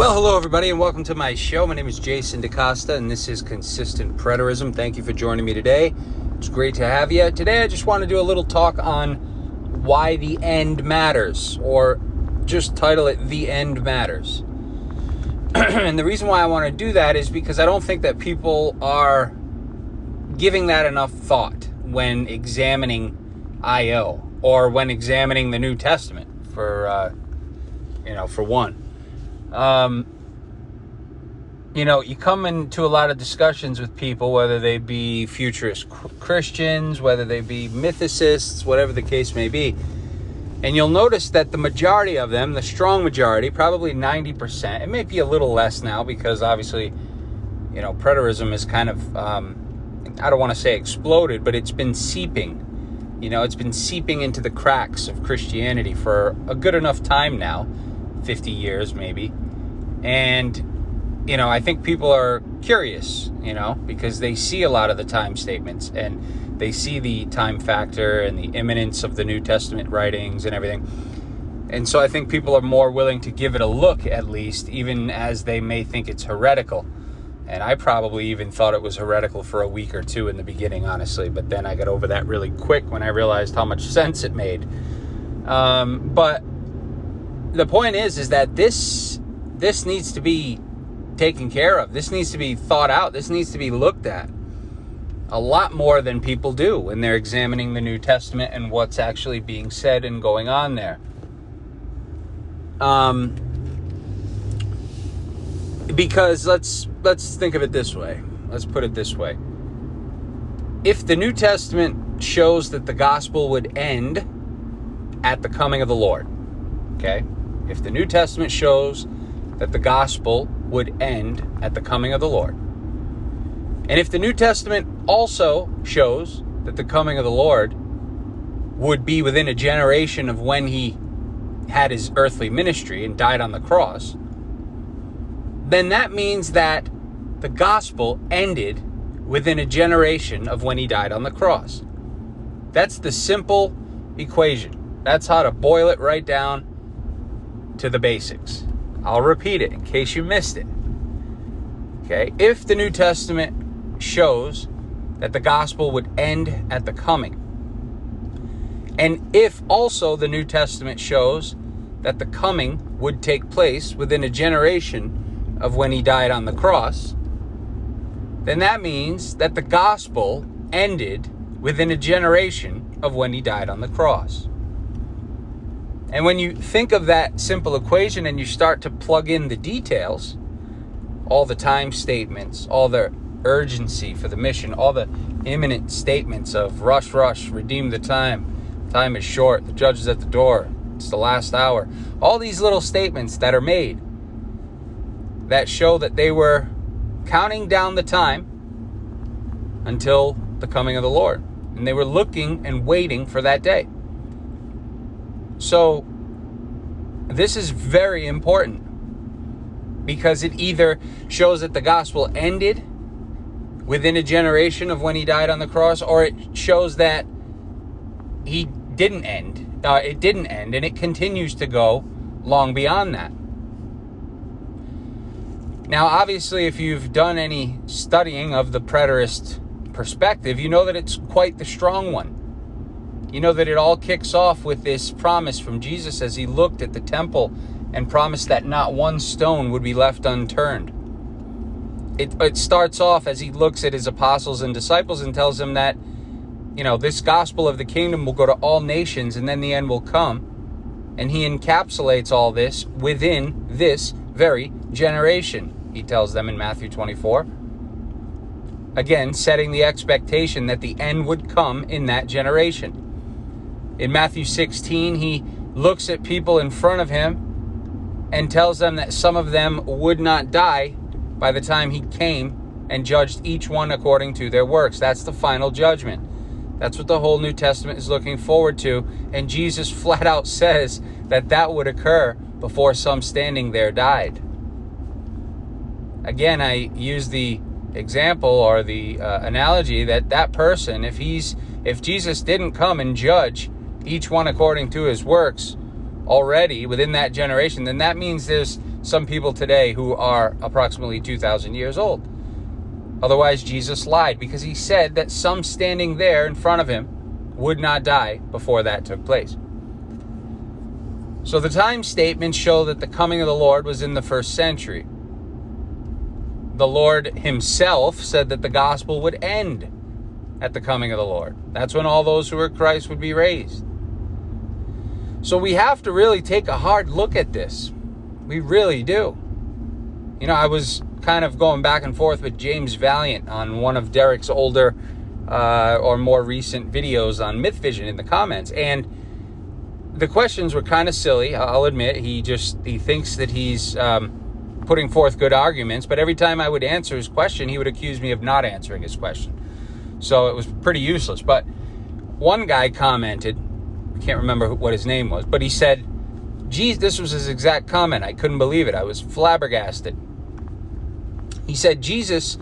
Well, hello everybody, and welcome to my show. My name is Jason DaCosta, and this is Consistent Preterism. Thank you for joining me today. It's great to have you. Today I just want to do a little talk on why the end matters, or just title it The End Matters. And the reason why I want to do that is because I don't think that people are giving that enough thought when examining I.O. or when examining the New Testament for one. You come into a lot of discussions with people, whether they be futurist Christians, whether they be mythicists, whatever the case may be. And you'll notice that the majority of them, the strong majority, probably 90%, it may be a little less now because obviously, preterism is kind of, I don't want to say exploded, but it's been seeping. It's been seeping into the cracks of Christianity for a good enough time now. 50 years maybe. And I think people are curious, because they see a lot of the time statements and they see the time factor and the imminence of the New Testament writings and everything. And so I think people are more willing to give it a look, at least, even as they may think it's heretical. And I probably even thought it was heretical for a week or two in the beginning, honestly, but then I got over that really quick when I realized how much sense it made. But the point is that this needs to be taken care of. This needs to be thought out. This needs to be looked at a lot more than people do when they're examining the New Testament and what's actually being said and going on there. Because let's think of it this way. Let's put it this way. If the New Testament shows that the gospel would end at the coming of the Lord, okay? If the New Testament shows that the gospel would end at the coming of the Lord, and if the New Testament also shows that the coming of the Lord would be within a generation of when he had his earthly ministry and died on the cross, then that means that the gospel ended within a generation of when he died on the cross. That's the simple equation. That's how to boil it right down to the basics. I'll repeat it in case you missed it. Okay, if the New Testament shows that the gospel would end at the coming, and if also the New Testament shows that the coming would take place within a generation of when he died on the cross, then that means that the gospel ended within a generation of when he died on the cross. And when you think of that simple equation and you start to plug in the details, all the time statements, all the urgency for the mission, all the imminent statements of rush, redeem the time is short, the judge is at the door, it's the last hour, all these little statements that are made that show that they were counting down the time until the coming of the Lord. And they were looking and waiting for that day. So this is very important because it either shows that the gospel ended within a generation of when he died on the cross, or it shows that it didn't end and it continues to go long beyond that. Now, obviously, if you've done any studying of the preterist perspective, you know that it's quite the strong one. You know that it all kicks off with this promise from Jesus as he looked at the temple and promised that not one stone would be left unturned. It starts off as he looks at his apostles and disciples and tells them that, this gospel of the kingdom will go to all nations and then the end will come. And he encapsulates all this within this very generation, he tells them in Matthew 24. Again, setting the expectation that the end would come in that generation. In Matthew 16, he looks at people in front of him and tells them that some of them would not die by the time he came and judged each one according to their works. That's the final judgment. That's what the whole New Testament is looking forward to. And Jesus flat out says that would occur before some standing there died. Again, I use the example or the analogy that person, if Jesus didn't come and judge each one according to his works already within that generation, then that means there's some people today who are approximately 2,000 years old. Otherwise, Jesus lied, because he said that some standing there in front of him would not die before that took place. So the time statements show that the coming of the Lord was in the 1st century. The Lord himself said that the gospel would end at the coming of the Lord. That's when all those who are Christ would be raised. So we have to really take a hard look at this. We really do. You know, I was kind of going back and forth with James Valiant on one of Derek's older or more recent videos on Myth Vision in the comments, and the questions were kind of silly. I'll admit, he thinks that he's putting forth good arguments, but every time I would answer his question, he would accuse me of not answering his question. So it was pretty useless. But one guy commented, I can't remember what his name was, but he said, geez, this was his exact comment. I couldn't believe it. I was flabbergasted. He said Jesus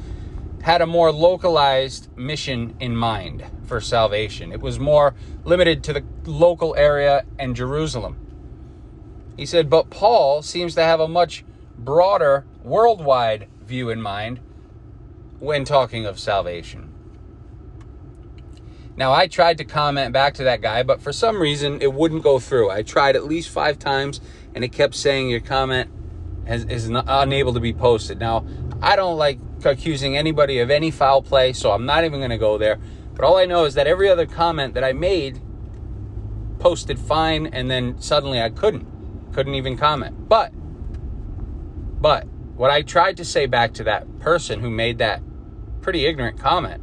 had a more localized mission in mind for salvation. It was more limited to the local area and Jerusalem. He said, but Paul seems to have a much broader worldwide view in mind when talking of salvation. Now, I tried to comment back to that guy, but for some reason it wouldn't go through. I tried at least 5 times, and it kept saying your comment is unable to be posted. Now, I don't like accusing anybody of any foul play, so I'm not even going to go there. But all I know is that every other comment that I made posted fine, and then suddenly I couldn't even comment. But what I tried to say back to that person who made that pretty ignorant comment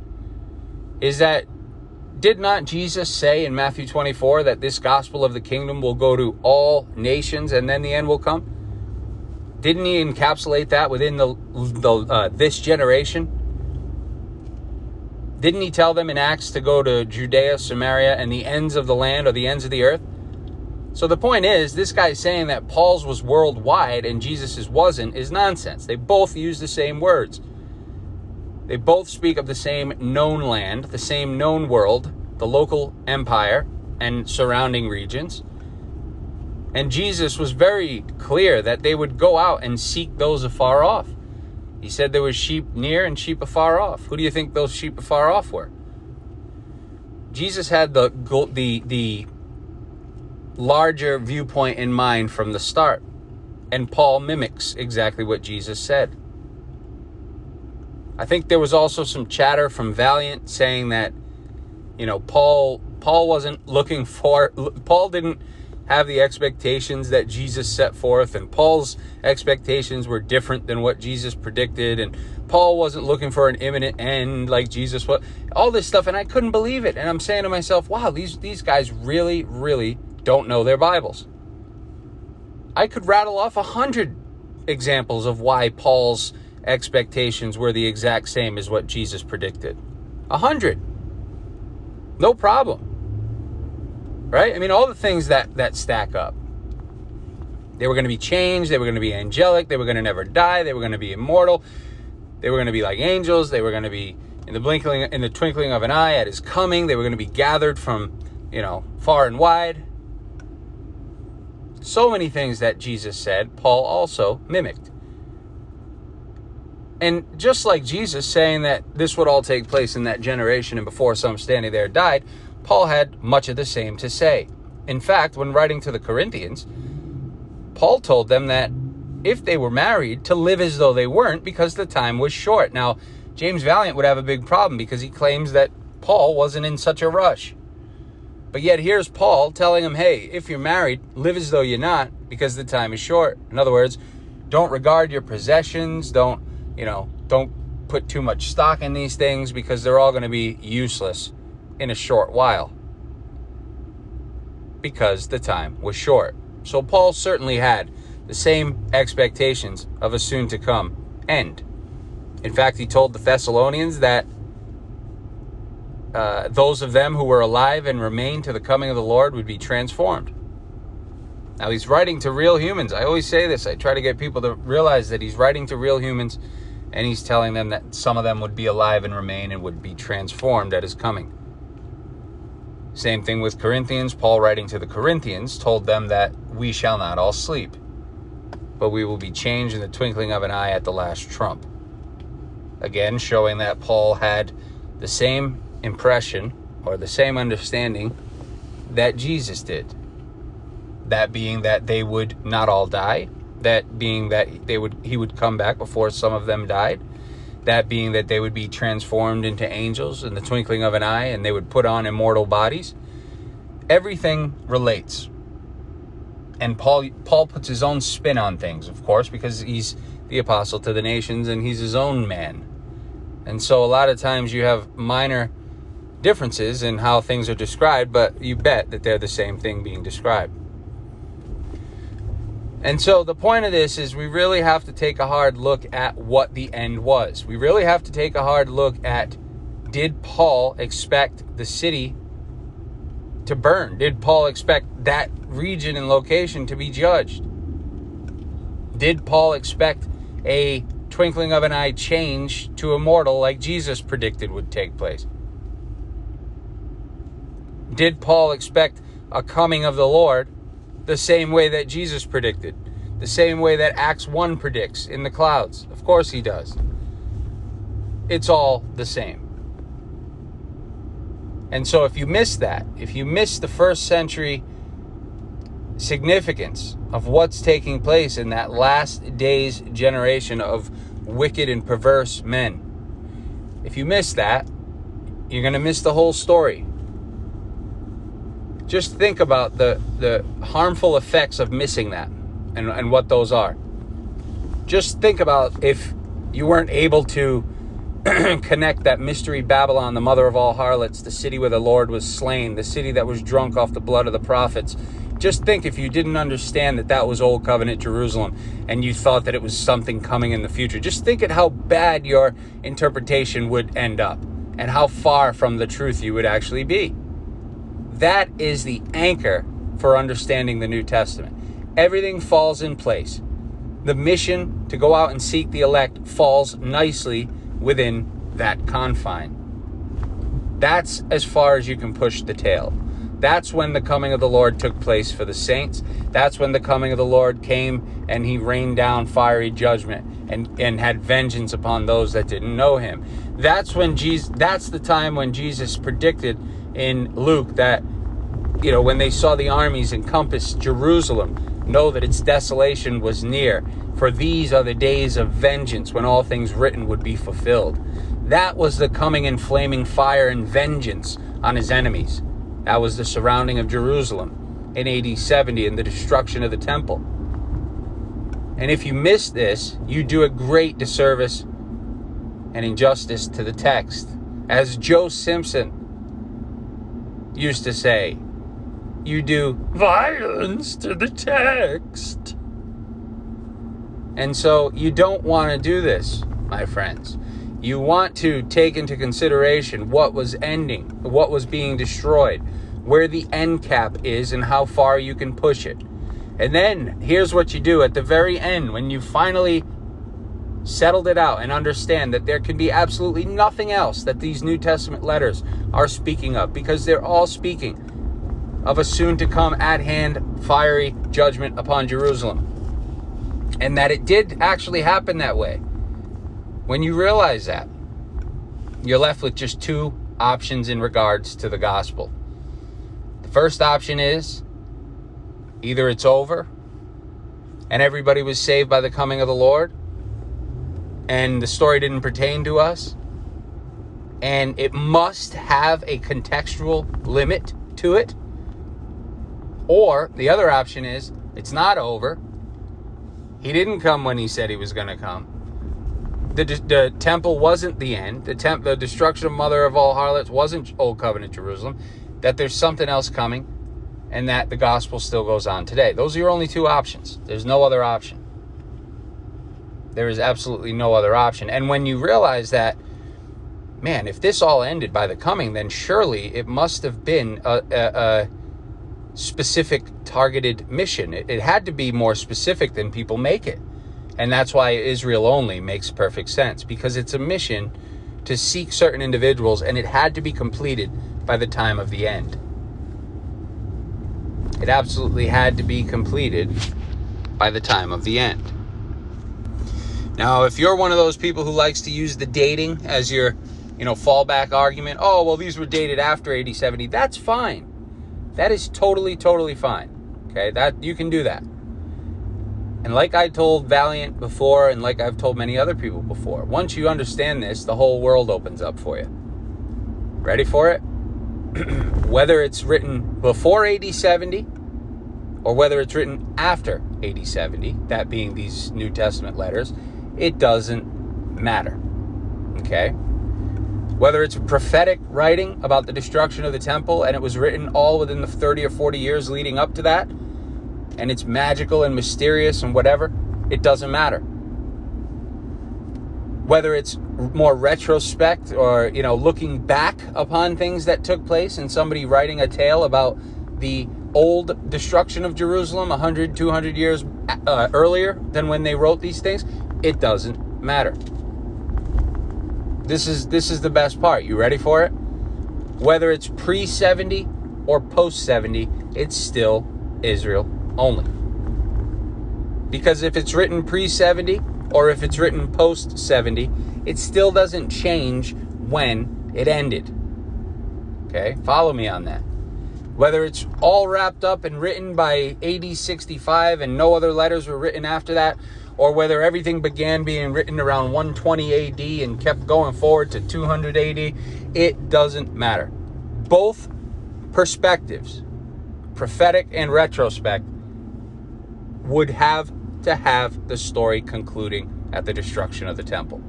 is that, did not Jesus say in Matthew 24 that this gospel of the kingdom will go to all nations and then the end will come? Didn't he encapsulate that within this generation? Didn't he tell them in Acts to go to Judea, Samaria, and the ends of the land, or the ends of the earth? So the point is, this guy saying that Paul's was worldwide and Jesus's wasn't is nonsense. They both use the same words. They both speak of the same known land, the same known world, the local empire and surrounding regions. And Jesus was very clear that they would go out and seek those afar off. He said there was sheep near and sheep afar off. Who do you think those sheep afar off were? Jesus had the larger viewpoint in mind from the start. And Paul mimics exactly what Jesus said. I think there was also some chatter from Valiant saying that, you know, Paul didn't have the expectations that Jesus set forth, and Paul's expectations were different than what Jesus predicted, and Paul wasn't looking for an imminent end like Jesus was. All this stuff, and I couldn't believe it. And I'm saying to myself, wow, these guys really, really don't know their Bibles. I could rattle off 100 examples of why Paul's expectations were the exact same as what Jesus predicted. 100. No problem. Right? I mean, all the things that stack up. They were going to be changed. They were going to be angelic. They were going to never die. They were going to be immortal. They were going to be like angels. They were going to be in the twinkling of an eye at his coming. They were going to be gathered from, far and wide. So many things that Jesus said, Paul also mimicked. And just like Jesus saying that this would all take place in that generation and before some standing there died, Paul had much of the same to say. In fact, when writing to the Corinthians, Paul told them that if they were married, to live as though they weren't, because the time was short. Now, James Valiant would have a big problem because he claims that Paul wasn't in such a rush. But yet here's Paul telling him, hey, if you're married, live as though you're not, because the time is short. In other words, don't regard your possessions, don't put too much stock in these things, because they're all going to be useless in a short while, because the time was short. So Paul certainly had the same expectations of a soon-to-come end. In fact, he told the Thessalonians that those of them who were alive and remained to the coming of the Lord would be transformed. Now, he's writing to real humans. I always say this. I try to get people to realize that he's writing to real humans, and he's telling them that some of them would be alive and remain and would be transformed at his coming. Same thing with Corinthians. Paul, writing to the Corinthians, told them that we shall not all sleep. but we will be changed in the twinkling of an eye at the last trump. Again, showing that Paul had the same impression or the same understanding that Jesus did. That being that they would not all die. That being that he would come back before some of them died. That being that they would be transformed into angels in the twinkling of an eye, and they would put on immortal bodies. Everything relates. And Paul puts his own spin on things, of course, because he's the apostle to the nations and he's his own man. And so a lot of times you have minor differences in how things are described, but you bet that they're the same thing being described. And so the point of this is we really have to take a hard look at what the end was. We really have to take a hard look at, did Paul expect the city to burn? Did Paul expect that region and location to be judged? Did Paul expect a twinkling of an eye change to immortal like Jesus predicted would take place? Did Paul expect a coming of the Lord the same way that Jesus predicted, the same way that Acts 1 predicts in the clouds? Of course he does. It's all the same. And so if you miss that, if you miss the first century significance of what's taking place in that last days generation of wicked and perverse men, if you miss that, you're going to miss the whole story. Just think about the harmful effects of missing that and what those are. Just think about if you weren't able to connect that mystery Babylon, the mother of all harlots, the city where the Lord was slain, the city that was drunk off the blood of the prophets. Just think if you didn't understand that that was Old Covenant Jerusalem and you thought that it was something coming in the future. Just think at how bad your interpretation would end up and how far from the truth you would actually be. That is the anchor for understanding the New Testament. Everything falls in place. The mission to go out and seek the elect falls nicely within that confine. That's as far as you can push the tail. That's when the coming of the Lord took place for the saints. That's when the coming of the Lord came and he rained down fiery judgment and had vengeance upon those that didn't know him. That's the time when Jesus predicted in Luke that, when they saw the armies encompass Jerusalem, know that its desolation was near. For these are the days of vengeance when all things written would be fulfilled. That was the coming in flaming fire and vengeance on his enemies. That was the surrounding of Jerusalem in AD 70 and the destruction of the temple. And if you miss this, you do a great disservice and injustice to the text. As Joe Simpson used to say, you do violence to the text. And so you don't want to do this, my friends. You want to take into consideration what was ending, what was being destroyed, where the end cap is and how far you can push it. And then here's what you do at the very end, when you finally settled it out and understand that there can be absolutely nothing else that these New Testament letters are speaking of, because they're all speaking of a soon to come at hand fiery judgment upon Jerusalem. And that it did actually happen that way. When you realize that, you're left with just two options in regards to the gospel. The first option is either it's over and everybody was saved by the coming of the Lord and the story didn't pertain to us, and it must have a contextual limit to it. Or the other option is it's not over. He didn't come when he said he was going to come. The temple wasn't the end. The destruction of mother of all harlots wasn't Old Covenant Jerusalem. That there's something else coming, and that the gospel still goes on today. Those are your only two options. There's no other option. There is absolutely no other option. And when you realize that, man, if this all ended by the coming, then surely it must have been a specific targeted mission. It had to be more specific than people make it. And that's why Israel only makes perfect sense, because it's a mission to seek certain individuals, and it had to be completed by the time of the end. It absolutely had to be completed by the time of the end. Now, if you're one of those people who likes to use the dating as your, fallback argument, oh, well, these were dated after AD 70, that's fine. That is totally, totally fine. Okay, that you can do that. And like I told Valiant before, and like I've told many other people before, once you understand this, the whole world opens up for you. Ready for it? Whether it's written before AD 70 or whether it's written after AD 70, that being these New Testament letters, it doesn't matter. Okay? Whether it's prophetic writing about the destruction of the temple and it was written all within the 30 or 40 years leading up to that, and it's magical and mysterious and whatever, it doesn't matter. Whether it's more retrospect or, looking back upon things that took place and somebody writing a tale about the old destruction of Jerusalem 100, 200 years earlier than when they wrote these things, it doesn't matter. This is the best part. You ready for it? Whether it's pre-70 or post-70, it's still Israel only. Because if it's written pre-70 or if it's written post-70, it still doesn't change when it ended. Okay? Follow me on that. Whether it's all wrapped up and written by AD 65 and no other letters were written after that, or whether everything began being written around 120 AD and kept going forward to 200 AD, it doesn't matter. Both perspectives, prophetic and retrospect, would have to have the story concluding at the destruction of the temple.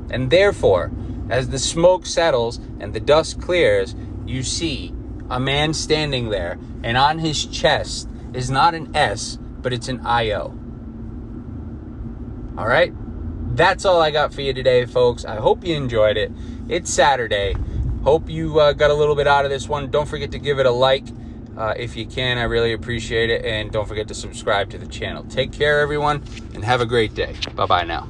And therefore, as the smoke settles and the dust clears, you see a man standing there, and on his chest is not an S, but it's an I-O. All right? That's all I got for you today, folks. I hope you enjoyed it. It's Saturday. Hope you got a little bit out of this one. Don't forget to give it a like. If you can, I really appreciate it. And don't forget to subscribe to the channel. Take care, everyone, and have a great day. Bye-bye now.